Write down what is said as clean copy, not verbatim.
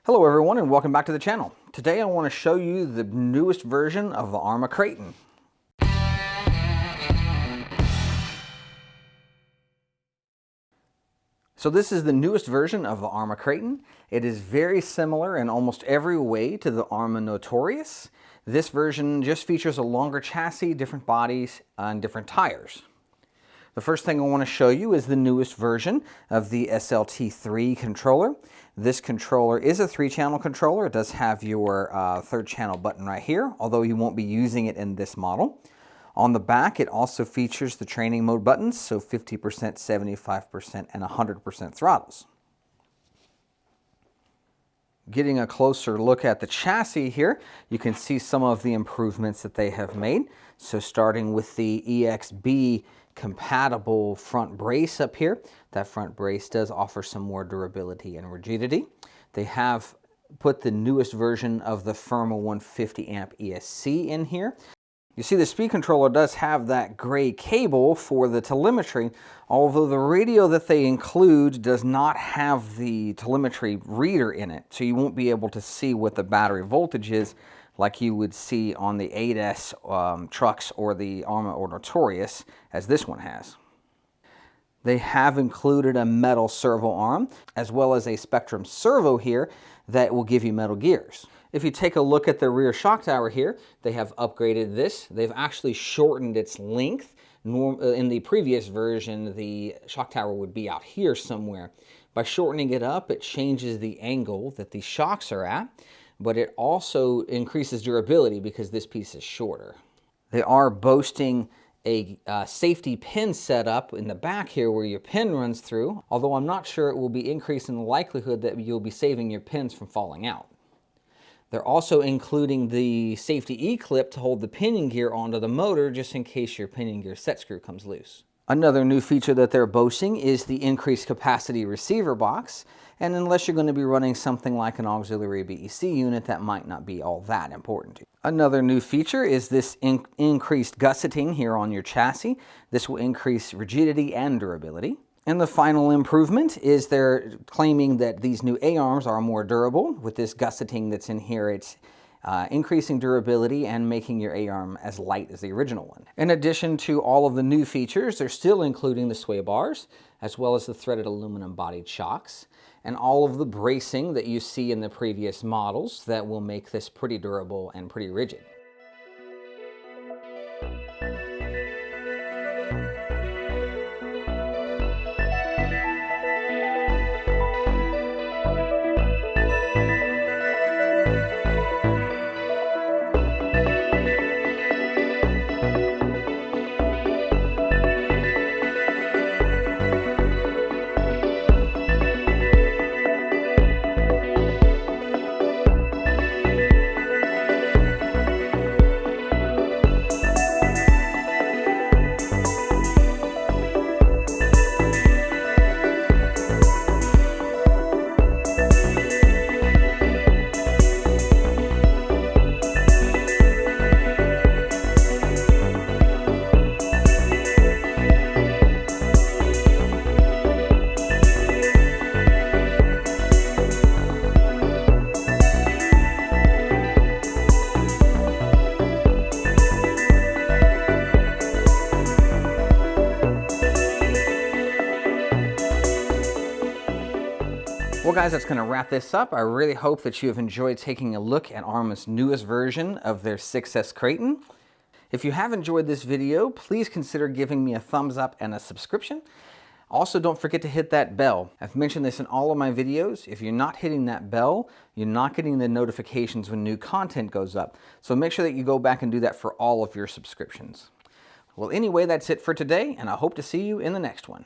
Hello everyone and welcome back to the channel. Today I want to show you the newest version of the Arrma Kraton. So this is the newest version of the Arrma Kraton. It is very similar in almost every way to the Arrma Notorious. This version just features a longer chassis, different bodies, and different tires. The first thing I want to show you is the newest version of the SLT3 controller. This controller is a 3-channel controller. It does have your 3rd channel button right here, although you won't be using it in this model. On the back, it also features the training mode buttons, so 50%, 75%, and 100% throttles. Getting a closer look at the chassis here, you can see some of the improvements that they have made. So starting with the EXB compatible front brace up here, that front brace does offer some more durability and rigidity. They have put the newest version of the Arrma 150 amp ESC in here. You see the speed controller does have that gray cable for the telemetry, although the radio that they include does not have the telemetry reader in it, so you won't be able to see what the battery voltage is like you would see on the 8S trucks or the Arrma or Notorious, as this one has. They have included a metal servo arm, as well as a Spectrum servo here that will give you metal gears. If you take a look at the rear shock tower here, they have upgraded this. They've actually shortened its length. In the previous version, the shock tower would be out here somewhere. By shortening it up, it changes the angle that the shocks are at, but it also increases durability because this piece is shorter. They are boasting a safety pin setup in the back here where your pin runs through, although I'm not sure it will be increasing the likelihood that you'll be saving your pins from falling out. They're also including the safety E-clip to hold the pinion gear onto the motor just in case your pinion gear set screw comes loose. Another new feature that they're boasting is the increased capacity receiver box, and unless you're going to be running something like an auxiliary BEC unit, that might not be all that important to you. Another new feature is this increased gusseting here on your chassis. This will increase rigidity and durability. And the final improvement is they're claiming that these new A-arms are more durable. With this gusseting that's in here, it's increasing durability and making your A-arm as light as the original one. In addition to all of the new features, they're still including the sway bars, as well as the threaded aluminum bodied shocks, and all of the bracing that you see in the previous models that will make this pretty durable and pretty rigid. Well guys, that's going to wrap this up. I really hope that you have enjoyed taking a look at Arrma's newest version of their 6S Kraton. If you have enjoyed this video, please consider giving me a thumbs up and a subscription. Also, don't forget to hit that bell. I've mentioned this in all of my videos. If you're not hitting that bell, you're not getting the notifications when new content goes up. So make sure that you go back and do that for all of your subscriptions. Well, anyway, that's it for today, and I hope to see you in the next one.